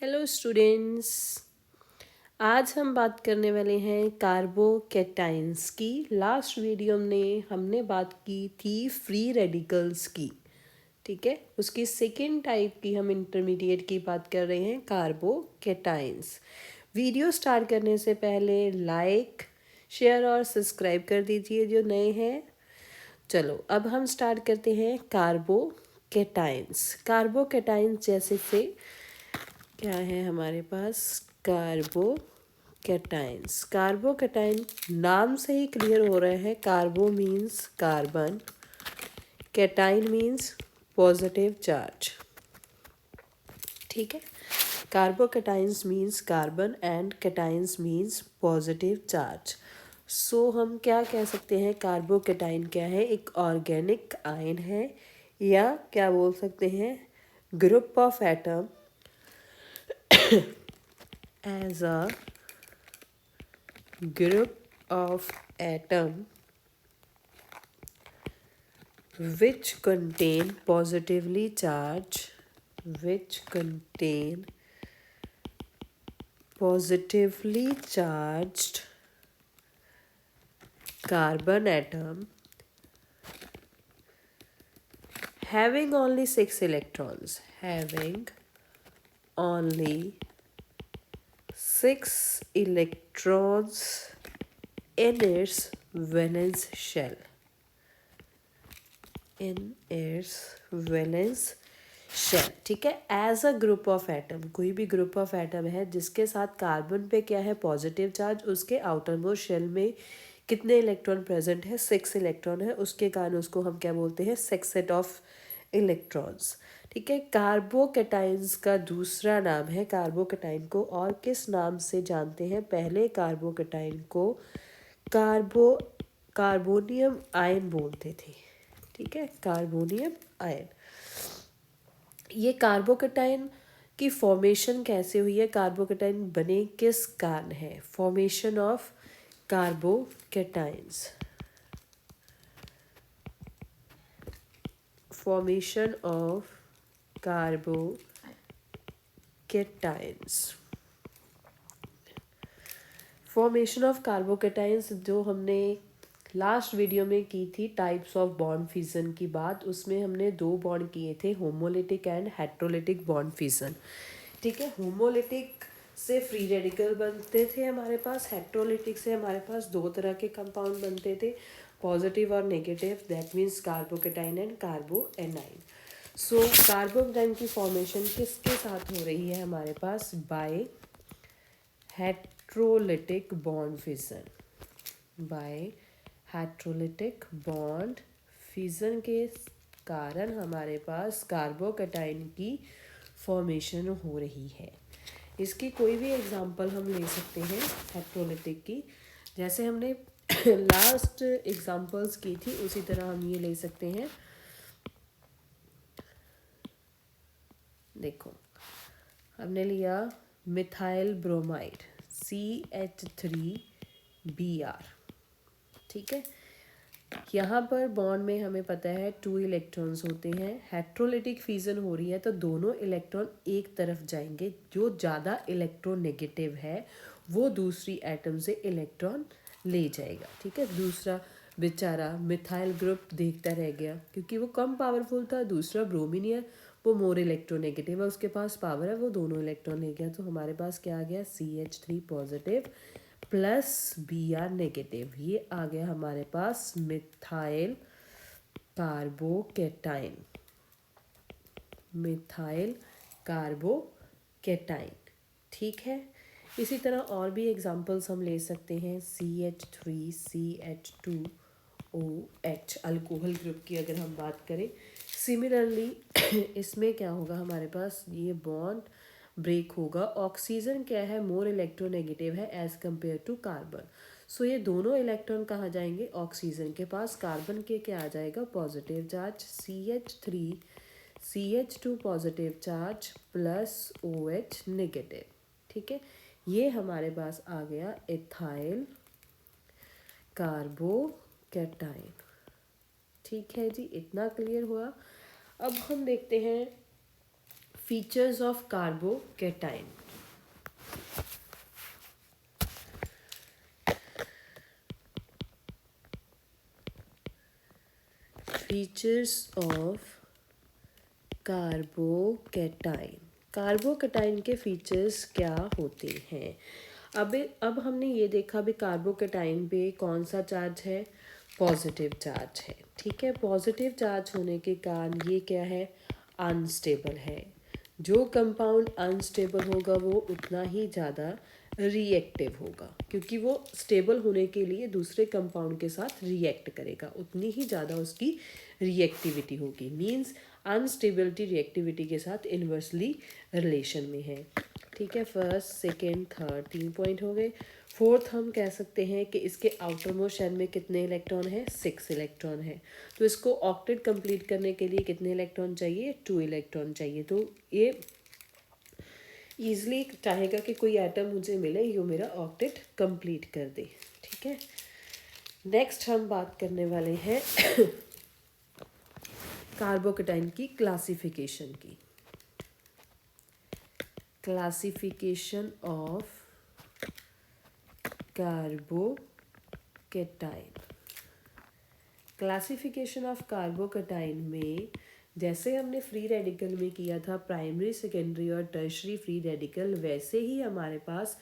Hello students. आज हम बात करने वाले हैं कार्बोकैटाइंस की। लास्ट वीडियो में हमने बात की थी फ्री रेडिकल्स की। ठीक है, उसकी सेकेंड टाइप की हम इंटरमीडिएट की बात कर रहे हैं, कार्बोकैटाइंस। वीडियो स्टार्ट करने से पहले लाइक, शेयर और सब्सक्राइब कर दीजिए जो नए हैं। चलो अब हम स्टार्ट करते हैं कार्बोकैटाइंस। कार्बोकैटाइंस जैसे से क्या है हमारे पास, कार्बोकैटाइंस। कार्बोकैटाइन नाम से ही क्लियर हो रहा है, carbo means carbon, cation means positive charge. ठीक है, carbocations means carbon and cations means positive charge. So हम क्या कह सकते हैं, कार्बोकैटाइन क्या है, एक ऑर्गेनिक आयन है, या क्या बोल सकते हैं, group of atom as a group of atom which contain positively charged carbon atom having only 6 electrons, in its valence shell, ठीक है। As a group of atom, कोई भी ग्रुप ऑफ एटम है जिसके साथ कार्बन पे क्या है, पॉजिटिव चार्ज, उसके आउटर मोस्ट शेल में कितने इलेक्ट्रॉन प्रेजेंट है, 6 इलेक्ट्रॉन है, उसके कारण उसको हम क्या बोलते हैं, सेक्सेट ऑफ इलेक्ट्रॉन्स। ठीक है, कार्बोकैटाइंस का दूसरा नाम है, कार्बोकैटाइन को और किस नाम से जानते हैं, पहले कार्बोकैटाइन को कार्बोनियम आयन बोलते थे। ठीक है, कार्बोनियम आयन। ये कार्बोकैटाइन की फॉर्मेशन कैसे हुई है, कार्बोकैटाइन बने किस कारण है, formation of carbocations, formation of carbocations. Formation of carbocations जो हमने लास्ट वीडियो में की थी, टाइप्स ऑफ बॉन्ड फिजन की बात, उसमें हमने 2 बॉन्ड किए थे, homolytic and heterolytic bond fission. ठीक है, होमोलिटिक से फ्री रेडिकल बनते थे हमारे पास, हेट्रोलिटिक से हमारे पास 2 तरह के कंपाउंड बनते थे, पॉजिटिव और negative, that means carbocation and carboanion. So carbocation की फॉर्मेशन किसके साथ हो रही है हमारे पास, by heterolytic bond fission, by heterolytic bond fission के कारण हमारे पास कार्बोकैटाइन की फॉर्मेशन हो रही है। इसकी कोई भी एग्जांपल हम ले सकते हैं हेट्रोलिटिक की, जैसे हमने लास्ट एग्जांपल्स की थी उसी तरह हम ये ले सकते हैं। देखो, हमने लिया मिथाइल ब्रोमाइड CH3Br। ठीक है, यहाँ पर बॉन्ड में हमें पता है 2 इलेक्ट्रॉन्स होते हैं, हेट्रोलिटिक फ्यूजन हो रही है तो दोनों इलेक्ट्रॉन एक तरफ जाएंगे, जो ज़्यादा इलेक्ट्रोनेगेटिव है वो दूसरी एटम से इलेक्ट्रॉन ले जाएगा। ठीक है, दूसरा बेचारा मिथाइल ग्रुप देखता रह गया क्योंकि वो कम पावरफुल था, दूसरा ब्रोमीन है वो मोर इलेक्ट्रोनेगेटिव है, उसके पास पावर है, वो दोनों इलेक्ट्रॉन ले गया, तो हमारे पास क्या आ गया, CH3 positive plus Br negative. ये आ गया हमारे पास मिथाइल कार्बोकैटाइन, मिथाइल कार्बोकैटाइन। ठीक है, इसी तरह और भी एग्जांपल्स हम ले सकते हैं, CH3CH2OH अल्कोहल ग्रुप की अगर हम बात करें। सिमिलरली इसमें क्या होगा, हमारे पास ये बॉन्ड ब्रेक होगा, ऑक्सीजन क्या है, मोर इलेक्ट्रोनेगेटिव है एज कंपेयर टू कार्बन। सो ये दोनों इलेक्ट्रॉन कहाँ जाएंगे, ऑक्सीजन के पास, कार्बन के क्या आ जाएगा, positive charge, CH2 positive charge plus OH negative. ठीक है, ये हमारे पास आ गया इथाइल कार्बोकैटाइन। ठीक है जी, इतना क्लियर हुआ। अब हम देखते हैं features of carbocation. Features of carbocation. Carbocation के फीचर्स क्या होते हैं? अब हमने ये देखा भी कार्बोकेटाइन पे कौन सा चार्ज है, पॉजिटिव चार्ज है। ठीक है, पॉजिटिव चार्ज होने के कारण ये क्या है, अनस्टेबल है। जो कंपाउंड अनस्टेबल होगा वो उतना ही ज़्यादा रिएक्टिव होगा, क्योंकि वो स्टेबल होने के लिए दूसरे कंपाउंड के साथ रिएक्ट करेगा, उतनी ही ज़्यादा उसकी रिएक्टिविटी होगी। मींस अनस्टेबिलिटी रिएक्टिविटी के साथ इन्वर्सली रिलेशन में है। ठीक है, फर्स्ट सेकेंड थर्ड 3 पॉइंट हो गए। फोर्थ हम कह सकते हैं कि इसके आउटर मोस्ट शेल में कितने इलेक्ट्रॉन है, 6 इलेक्ट्रॉन है। तो इसको ऑक्टेट कंप्लीट करने के लिए कितने इलेक्ट्रॉन चाहिए, 2 इलेक्ट्रॉन चाहिए। तो ये ईजिली चाहेगा कि कोई एटम मुझे मिले जो मेरा ऑक्टेट कंप्लीट कर दे। ठीक है, नेक्स्ट हम बात करने वाले हैं कार्बोकेटाइन की क्लासिफिकेशन की। Classification of carbocation. Classification of carbocation में जैसे हमने फ्री रेडिकल में किया था प्राइमरी, सेकेंडरी और टर्शरी फ्री रेडिकल, वैसे ही हमारे पास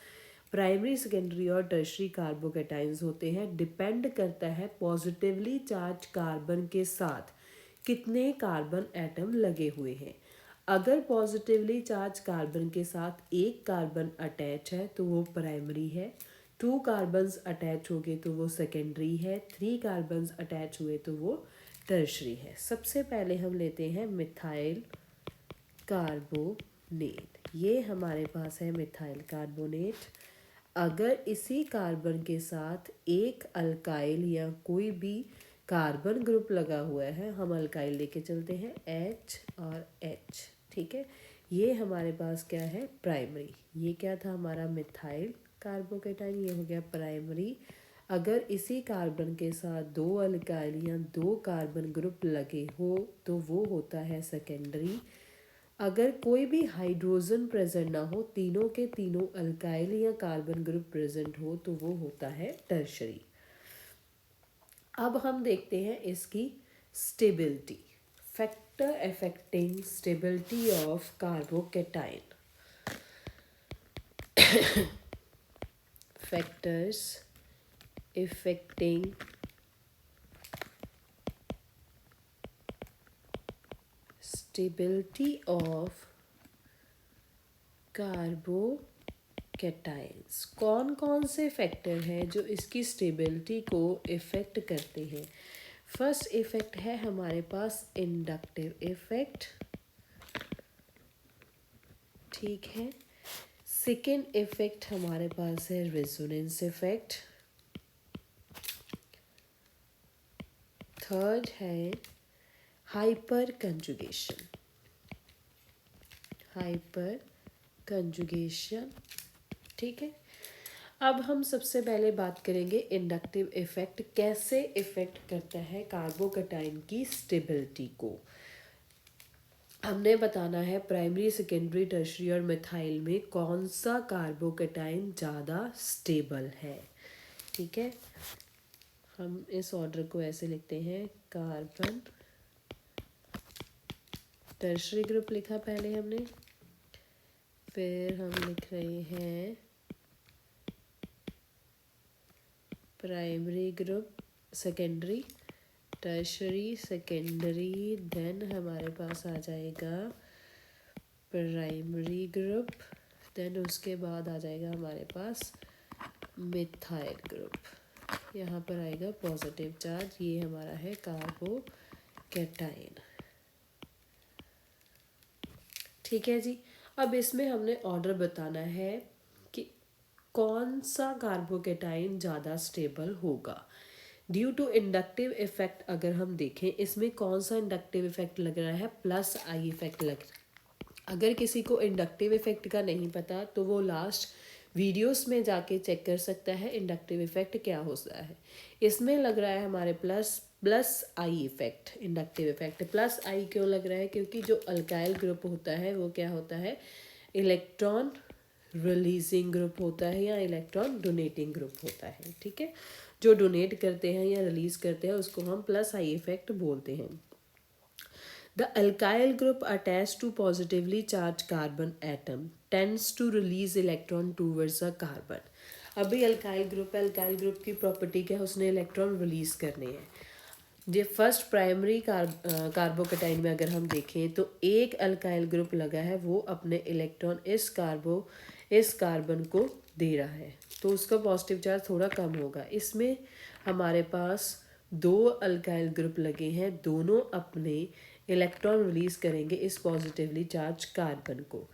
प्राइमरी, सेकेंडरी और टर्शरी कार्बोकेटाइंस होते हैं। डिपेंड करता है पॉजिटिवली चार्ज कार्बन के साथ कितने कार्बन एटम लगे हुए हैं। अगर पॉजिटिवली चार्ज कार्बन के साथ एक कार्बन अटैच है तो वो प्राइमरी है, 2 कार्बन्स अटैच हो गए तो वो सेकेंडरी है, 3 कार्बन्स अटैच हुए तो वो टर्शरी है। सबसे पहले हम लेते हैं मिथाइल कार्बोनेट। ये हमारे पास है मिथाइल कार्बोनेट। अगर इसी कार्बन के साथ एक अल्काइल या कोई भी कार्बन ग्रुप लगा हुआ है, हम अल्काइल लेके चलते हैं H और H। ठीक है, ये हमारे पास क्या है, प्राइमरी। ये क्या था हमारा मिथाइल कार्बोकेटाइन, ये हो गया प्राइमरी। अगर इसी कार्बन के साथ 2 अल्काइल या 2 कार्बन ग्रुप लगे हो तो वो होता है सेकेंडरी। अगर कोई भी हाइड्रोजन प्रेजेंट ना हो, तीनों के तीनों अल्काइल या कार्बन ग्रुप प्रेजेंट हो तो वो होता है टर्शरी। अब हम देखते हैं इसकी stability, factor affecting stability of carbocation. Factors affecting stability of carbocations. कौन कौन से फैक्टर हैं जो इसकी स्टेबिलिटी को इफ़ेक्ट करते हैं? फर्स्ट इफेक्ट है हमारे पास इंडक्टिव इफेक्ट। ठीक है, सेकेंड इफेक्ट हमारे पास है रेजोनेंस इफेक्ट। थर्ड है हाइपर कंजुगेशन। Hyper conjugation. ठीक है, अब हम सबसे पहले बात करेंगे इंडक्टिव इफेक्ट कैसे इफेक्ट करता है कार्बोकेटाइन की स्टेबिलिटी को। हमने बताना है प्राइमरी, सेकेंडरी, टर्शरी और मिथाइल में कौन सा कार्बोकेटाइन ज़्यादा स्टेबल है। ठीक है, हम इस ऑर्डर को ऐसे लिखते हैं, कार्बन टर्शरी ग्रुप लिखा पहले हमने, फिर हम लिख रहे हैं primary group, secondary, tertiary, secondary, then हमारे पास आ जाएगा प्राइमरी ग्रुप, देन उसके बाद आ जाएगा हमारे पास मिथाइल ग्रुप। यहाँ पर आएगा पॉजिटिव चार्ज, ये हमारा है कार्बोकेटाइन। ठीक है जी, अब इसमें हमने ऑर्डर बताना है कि कौन सा कार्बोकेटाइन ज़्यादा स्टेबल होगा ड्यू टू इंडक्टिव इफेक्ट। अगर हम देखें इसमें कौन सा इंडक्टिव इफेक्ट लग रहा है, प्लस आई इफेक्ट लग रहा है। अगर किसी को इंडक्टिव इफेक्ट का नहीं पता तो वो लास्ट वीडियोस में जाके चेक कर सकता है इंडक्टिव इफेक्ट क्या होता है। इसमें लग रहा है हमारे plus plus I effect, inductive effect. Plus I क्यों लग रहा है? क्योंकि जो अल्काइल ग्रुप होता है वो क्या होता है? इलेक्ट्रॉन रिलीजिंग ग्रुप होता है या इलेक्ट्रॉन डोनेटिंग ग्रुप होता है। ठीक है, जो डोनेट करते हैं या रिलीज करते हैं उसको हम प्लस आई इफेक्ट बोलते हैं। The alkyl group attached to positively charged carbon atom tends to release electron towards a carbon। अभी अल्काइल ग्रुप की प्रॉपर्टी क्या है? उसने इलेक्ट्रॉन रिलीज करने हैं। जो फर्स्ट प्राइमरी कार्बोकेटाइन में अगर हम देखें तो एक अल्काइल ग्रुप लगा है, वो अपने इलेक्ट्रॉन इस कार्बन को दे रहा है, तो उसका पॉजिटिव चार्ज थोड़ा कम होगा। इसमें हमारे पास दो अल्काइल ग्रुप लगे हैं, दोनों अपने इलेक्ट्रॉन रिलीज करेंगे इस पॉजिटिवली चार्ज कार्बन को।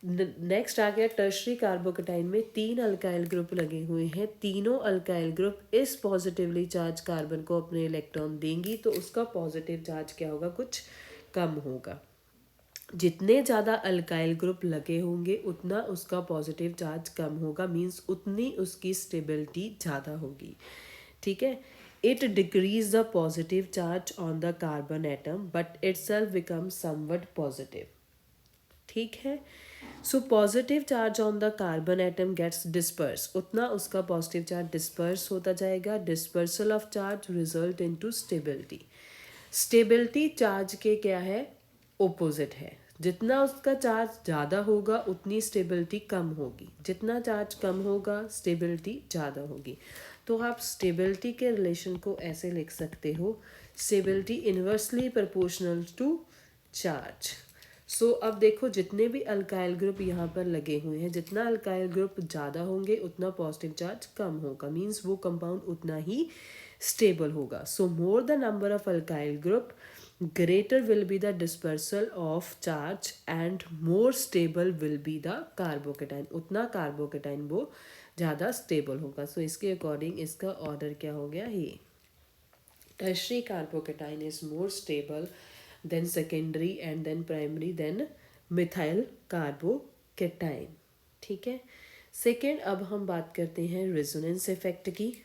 नेक्स्ट आ गया टर्शरी कार्बोकेटाइन में 3 अल्काइल ग्रुप लगे हुए हैं, तीनों अल्काइल ग्रुप इस पॉजिटिवली चार्ज कार्बन को अपने इलेक्ट्रॉन देंगी, तो उसका पॉजिटिव चार्ज क्या होगा? कुछ कम होगा। जितने ज़्यादा अल्काइल ग्रुप लगे होंगे उतना उसका पॉजिटिव चार्ज कम होगा, मीन्स उतनी उसकी स्टेबिलिटी ज़्यादा होगी। ठीक है, it decreases the positive charge on the carbon atom but itself becomes somewhat positive. ठीक है, so positive charge on the carbon atom gets disperse, उतना उसका पॉजिटिव चार्ज डिस्पर्स होता जाएगा। Dispersal of charge result into stability. Stability charge के क्या है? Opposite है। जितना उसका चार्ज ज़्यादा होगा उतनी स्टेबिलिटी कम होगी, जितना चार्ज कम होगा स्टेबिलिटी ज़्यादा होगी। तो आप स्टेबिलिटी के रिलेशन को ऐसे लिख सकते हो, stability inversely proportional to charge. So अब देखो जितने भी अल्काइल ग्रुप यहाँ पर लगे हुए हैं, जितना अल्काइल ग्रुप ज़्यादा होंगे उतना पॉजिटिव चार्ज कम होगा, मीन्स वो कंपाउंड उतना ही स्टेबल होगा। So more the number of alkyl group greater will be the dispersal of charge and more stable will be the carbocation। उतना कार्बोकेटाइन वो ज़्यादा स्टेबल होगा। सो इसके अकॉर्डिंग इसका ऑर्डर क्या हो गया? ये tertiary carbocation is more stable than secondary and then primary then methyl carbocation. ठीक है, सेकेंड अब हम बात करते हैं रेजोनेंस इफेक्ट की।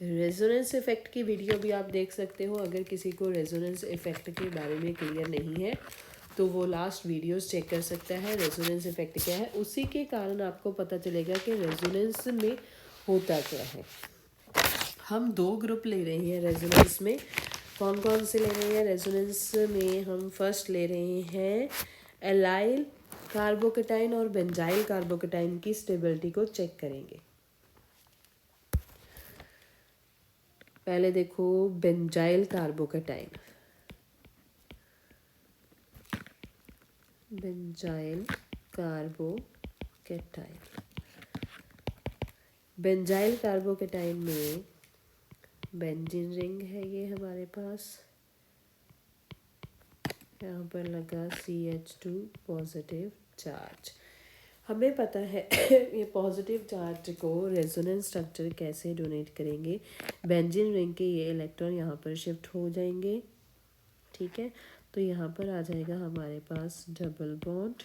रेजोनेंस इफेक्ट की वीडियो भी आप देख सकते हो, अगर किसी को रेजोनेंस इफेक्ट के बारे में क्लियर नहीं है तो वो लास्ट वीडियोस चेक कर सकता है, रेजोनेंस इफेक्ट क्या है। उसी के कारण आपको पता चलेगा कि रेजोनेंस में होता क्या है। हम 2 ग्रुप ले रहे हैं रेजोनेंस में, कौन कौन से ले रहे हैं रेजोनेंस में? हम फर्स्ट ले रहे हैं एलाइल कार्बोकेटाइन और बेंजाइल कार्बोकेटाइन की स्टेबिलिटी को चेक करेंगे। पहले देखो benzyl carbocation, benzyl carbocation, benzyl carbocation में बेंजीन रिंग है ये हमारे पास, यहाँ पर लगा CH2 पॉजिटिव चार्ज। हमें पता है ये पॉजिटिव चार्ज को रेजोनेंस स्ट्रक्चर कैसे डोनेट करेंगे। बेंजीन रिंग के ये इलेक्ट्रॉन यहाँ पर शिफ्ट हो जाएंगे। ठीक है, तो यहाँ पर आ जाएगा हमारे पास डबल बॉन्ड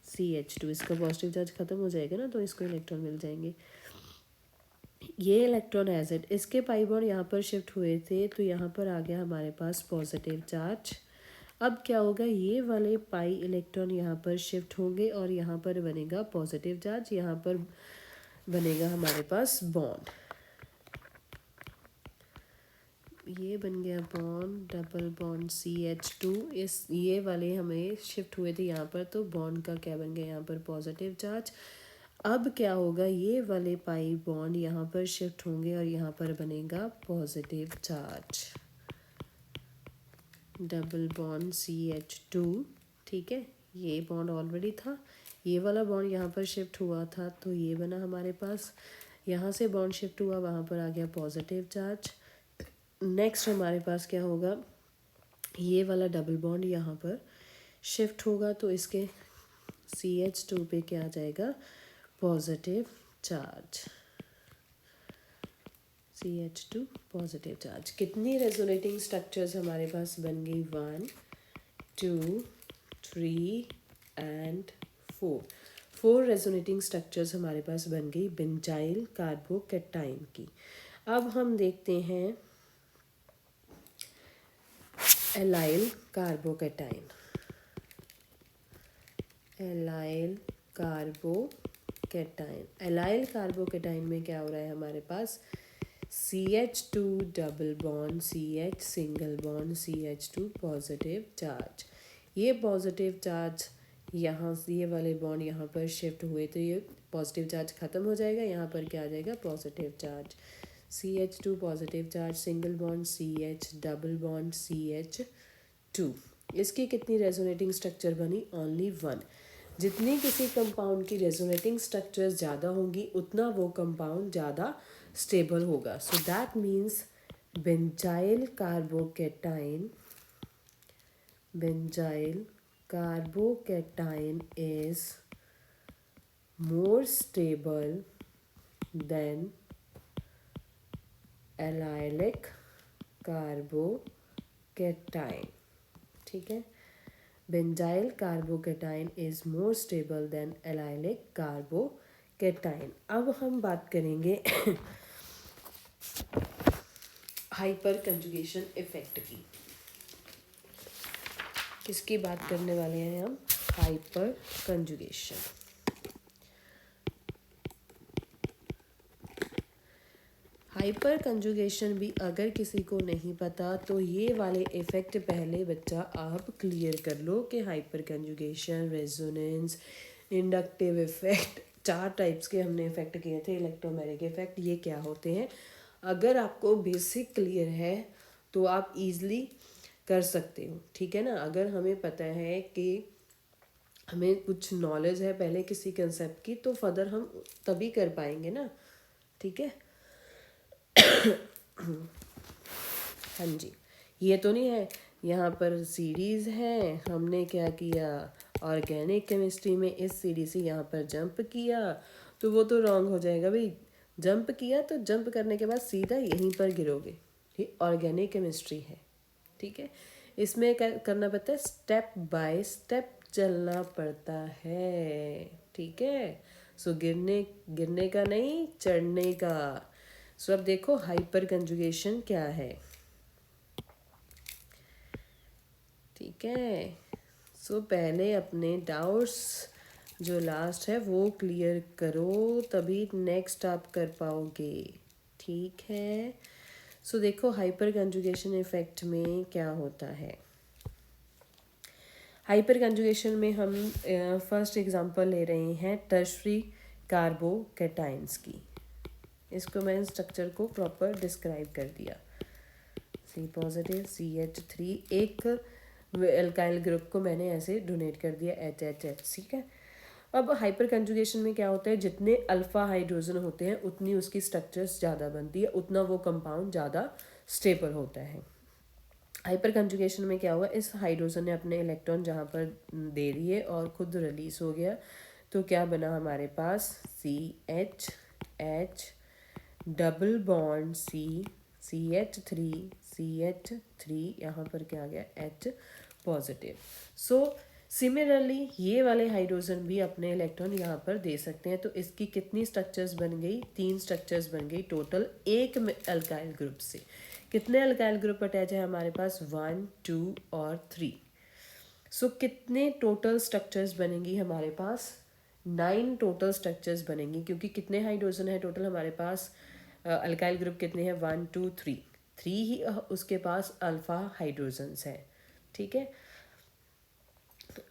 CH2, इसका पॉजिटिव चार्ज खत्म हो जाएगा ना, तो इसको इलेक्ट्रॉन मिल जाएंगे। ये इलेक्ट्रॉन एसिड, इसके पाई बॉन्ड यहाँ पर शिफ्ट हुए थे, तो यहाँ पर आ गया हमारे पास पॉजिटिव चार्ज। अब क्या होगा? ये वाले पाई इलेक्ट्रॉन यहाँ पर शिफ्ट होंगे और यहाँ पर बनेगा पॉजिटिव चार्ज, यहाँ पर बनेगा हमारे पास बॉन्ड। ये बन गया बॉन्ड, डबल बॉन्ड CH2। इस ये वाले हमें शिफ्ट हुए थे यहाँ पर, तो बॉन्ड का क्या बन गया? यहाँ पर पॉजिटिव चार्ज। अब क्या होगा? ये वाले पाई बॉन्ड यहाँ पर शिफ्ट होंगे और यहाँ पर बनेगा positive charge, double bond CH2। ठीक है, ये बॉन्ड ऑलरेडी था, ये वाला बॉन्ड यहाँ पर शिफ्ट हुआ था, तो ये बना हमारे पास। यहाँ से बॉन्ड शिफ्ट हुआ, वहाँ पर आ गया पॉजिटिव चार्ज। नेक्स्ट हमारे पास क्या होगा? ये वाला डबल बॉन्ड यहाँ पर शिफ्ट होगा, तो इसके CH2 पे क्या आ जाएगा? Positive charge, CH2 positive charge. कितनी रेजोनेटिंग स्ट्रक्चर्स हमारे पास बन गई? 1 2 3 एंड 4। 4 रेजोनेटिंग स्ट्रक्चर्स हमारे पास बन गई बेंजाइल कार्बोकैटाइन की। अब हम देखते हैं allyl carbocation. Allyl carbocation, allyl carbocation में क्या हो रहा है हमारे पास, CH2 double bond CH single bond CH2 positive charge. ये पॉजिटिव चार्ज यहाँ से ये वाले बॉन्ड यहाँ पर शिफ्ट हुए तो ये पॉजिटिव चार्ज ख़त्म हो जाएगा, यहाँ पर क्या आ जाएगा positive charge. CH2 positive charge single bond CH double bond CH2। इसकी कितनी रेजोनेटिंग स्ट्रक्चर बनी, ओनली 1। जितनी किसी कंपाउंड की रेजोनेटिंग स्ट्रक्चर्स ज़्यादा होंगी उतना वो कंपाउंड ज़्यादा स्टेबल होगा। So that means benzyl carbocation, benzyl carbocation is more stable than allylic carbocation. ठीक है, benzyl carbocation is more stable then allylic carbocation. अब हम बात करेंगे हाइपर कंजुगेशन इफेक्ट की। किसकी बात करने वाले हैं हम, हाइपर कंजुगेशन। हाइपर कंजुगेशन भी अगर किसी को नहीं पता तो ये वाले इफ़ेक्ट पहले बच्चा आप क्लियर कर लो कि hyper conjugation, resonance, inductive effect, 4 types के हमने इफ़ेक्ट किए थे, इलेक्ट्रोमैग्नेटिक इफ़ेक्ट, ये क्या होते हैं। अगर आपको बेसिक क्लियर है तो आप इजीली कर सकते हो, ठीक है ना। अगर हमें पता है कि हमें कुछ नॉलेज है पहले किसी कंसेप्ट की तो फर्दर हम तभी कर पाएंगे ना, ठीक है। हाँ जी, ये तो नहीं है यहाँ पर सीरीज़ है, हमने क्या किया ऑर्गेनिक केमिस्ट्री में इस सीरीज से यहाँ पर जंप किया तो वो तो रॉन्ग हो जाएगा भाई। जंप किया तो जंप करने के बाद सीधा यहीं पर गिरोगे, ठीक। ऑर्गेनिक केमिस्ट्री है, ठीक है। इसमें करना पड़ता है, स्टेप बाय स्टेप चलना पड़ता है, ठीक है। सो गिरने का नहीं, चढ़ने का। सो अब देखो हाइपर कंजुगेशन क्या है, ठीक है। सो पहले अपने डाउट्स जो लास्ट है वो क्लियर करो तभी नेक्स्ट आप कर पाओगे, ठीक है। सो देखो हाइपर कंजुगेशन इफेक्ट में क्या होता है। हाइपर कंजुगेशन में हम फर्स्ट एग्जांपल ले रहे हैं टर्शरी कार्बोकैटाइन्स की। इसको मैंने स्ट्रक्चर को प्रॉपर डिस्क्राइब कर दिया। C पॉजिटिव CH3, एक एल्काइल ग्रुप को मैंने ऐसे डोनेट कर दिया HHH, ठीक है। अब हाइपर कंजुगेशन में क्या होता है, जितने अल्फा हाइड्रोजन होते हैं उतनी उसकी स्ट्रक्चर्स ज़्यादा बनती है, उतना वो कंपाउंड ज़्यादा स्टेबल होता है। हाइपर कंजुगेशन में क्या हुआ, इस हाइड्रोजन ने अपने इलेक्ट्रॉन जहाँ पर दे दिए और खुद रिलीज हो गया, तो क्या बना हमारे पास CH डबल बॉन्ड CH3 यहाँ पर क्या आ गया H पॉजिटिव। सो सिमिलरली ये वाले हाइड्रोजन भी अपने इलेक्ट्रॉन यहाँ पर दे सकते हैं। तो इसकी कितनी स्ट्रक्चर्स बन गई, 3 स्ट्रक्चर्स बन गई टोटल एक अल्काइल ग्रुप से। कितने अल्काइल ग्रुप अटैच है हमारे पास, 1 2 और 3। सो कितने टोटल स्ट्रक्चर्स बनेंगी हमारे पास, 9 टोटल स्ट्रक्चर्स बनेंगी, क्योंकि कितने हाइड्रोजन है टोटल हमारे पास, अल्काइल ग्रुप कितने हैं 1 2 3, 3 ही उसके पास अल्फा हाइड्रोजन्स है, ठीक है।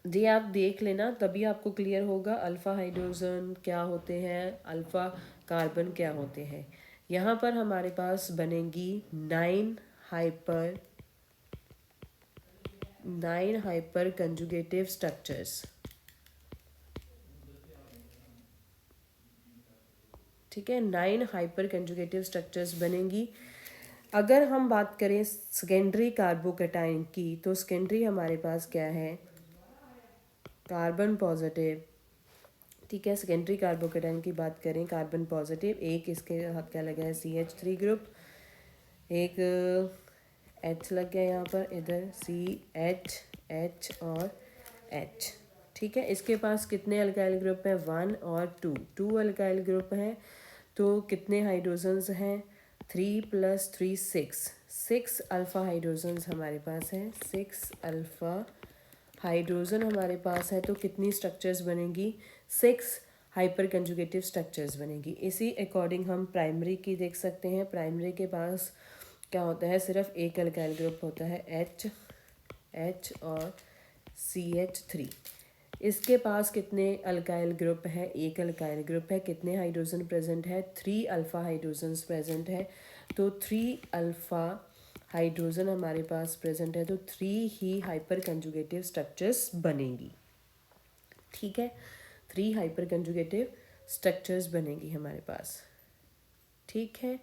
ये आप देख लेना तभी आपको क्लियर होगा अल्फ़ा हाइड्रोजन क्या होते हैं, अल्फ़ा कार्बन क्या होते हैं। यहाँ पर हमारे पास बनेंगी 9 हाइपर कंजुगेटिव स्ट्रक्चर्स, ठीक है। 9 हाइपर कंजुगेटिव स्ट्रक्चर्स बनेंगी। अगर हम बात करें सेकेंडरी कार्बोकैटाइन की तो सेकेंडरी हमारे पास क्या है, कार्बन पॉजिटिव, ठीक है। सेकेंडरी कार्बोकैटाइन की बात करें, कार्बन पॉजिटिव, एक इसके साथ क्या लगा है CH3 ग्रुप, एक H लग गया यहाँ पर, इधर CH H और H, ठीक है, इसके पास कितने अल्काइल ग्रुप हैं, 1 और 2, 2 अल्काइल ग्रुप हैं। तो कितने हाइड्रोजन्स हैं, 3 + 3 6, 6 अल्फ़ा हाइड्रोजन्स हमारे पास हैं, 6 अल्फ़ा हाइड्रोजन हमारे पास है। तो कितनी स्ट्रक्चर्स बनेंगी, 6 हाइपर कंजुगेटिव स्ट्रक्चर्स बनेगी। इसी अकॉर्डिंग हम प्राइमरी की देख सकते हैं। प्राइमरी के पास क्या होता है, सिर्फ एक अल्काइल ग्रुप होता है, H और CH3। इसके पास कितने अल्काइल ग्रुप है, एक अल्काइल ग्रुप है। कितने हाइड्रोजन प्रेजेंट है, 3 अल्फ़ा हाइड्रोजन्स प्रेजेंट है। तो 3 अल्फ़ा हाइड्रोजन हमारे पास प्रेजेंट है, तो 3 ही हाइपर कंजुगेटिव स्ट्रक्चर्स बनेंगी। ठीक है, 3 हाइपर कंजुगेटिव स्ट्रक्चर्स बनेंगी हमारे पास। ठीक है,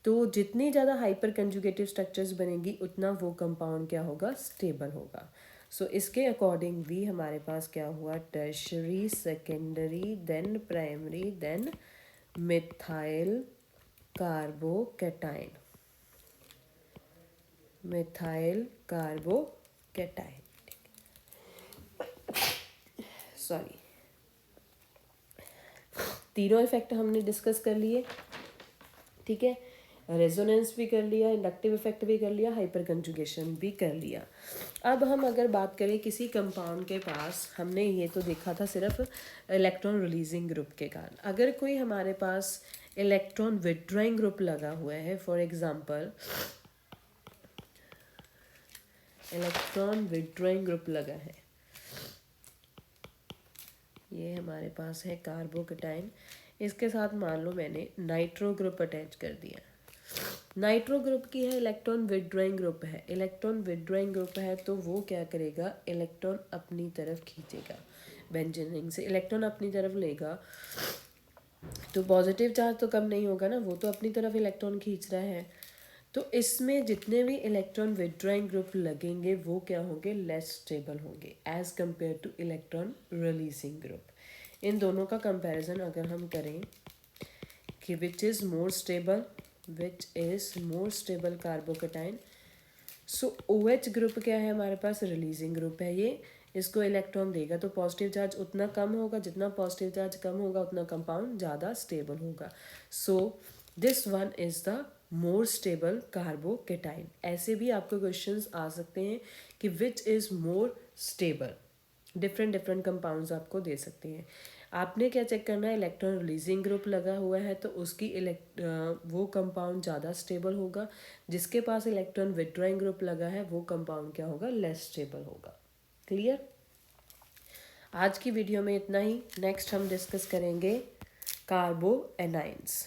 तो जितनी ज़्यादा हाइपर कंजुगेटिव स्ट्रक्चर्स बनेंगी उतना वो कंपाउंड क्या होगा, स्टेबल होगा। सो इसके अकॉर्डिंग भी हमारे पास क्या हुआ, tertiary, secondary, then primary, then methyl carbocation, methyl carbocation, sorry, तीनों इफेक्ट हमने डिस्कस कर लिए। ठीक है, रेजोनेंस भी कर लिया, इंडक्टिव इफेक्ट भी कर लिया, हाइपर कंजुगेशन भी कर लिया। अब हम अगर बात करें किसी कंपाउंड के पास, हमने ये तो देखा था सिर्फ इलेक्ट्रॉन रिलीजिंग ग्रुप के कारण। अगर कोई हमारे पास इलेक्ट्रॉन विड्रॉइंग ग्रुप लगा हुआ है, for example electron withdrawing group लगा है, ये हमारे पास है कार्बोकैटायन, इसके साथ मान लो मैंने नाइट्रो ग्रुप अटैच कर दिया। नाइट्रो ग्रुप की है, इलेक्ट्रॉन विड्रॉइंग ग्रुप है। इलेक्ट्रॉन विड्रॉइंग ग्रुप है तो वो क्या करेगा, इलेक्ट्रॉन अपनी तरफ खींचेगा, बेंजीन रिंग से इलेक्ट्रॉन अपनी तरफ लेगा, तो पॉजिटिव चार्ज तो कम नहीं होगा ना, वो तो अपनी तरफ इलेक्ट्रॉन खींच रहा है। तो इसमें जितने भी इलेक्ट्रॉन विड्रॉइंग ग्रुप लगेंगे वो क्या होंगे, लेस स्टेबल होंगे as compare to electron releasing group. इन दोनों का कंपैरिजन अगर हम करें कि which is more stable, which is more stable carbocation. So OH group क्या है हमारे पास, रिलीजिंग ग्रुप है, ये इसको इलेक्ट्रॉन देगा तो पॉजिटिव चार्ज उतना कम होगा, जितना पॉजिटिव चार्ज कम होगा उतना कंपाउंड ज़्यादा स्टेबल होगा। So this one is the more stable carbocation. ऐसे भी आपको क्वेश्चंस आ सकते हैं कि which is more stable, different different compounds आपको दे सकते हैं। आपने क्या चेक करना है, इलेक्ट्रॉन रिलीजिंग ग्रुप लगा हुआ है तो उसकी वो कंपाउंड ज़्यादा स्टेबल होगा, जिसके पास इलेक्ट्रॉन विड्रॉइंग ग्रुप लगा है वो कंपाउंड क्या होगा, लेस स्टेबल होगा। क्लियर। आज की वीडियो में इतना ही। नेक्स्ट हम डिस्कस करेंगे कार्बो एनाइंस।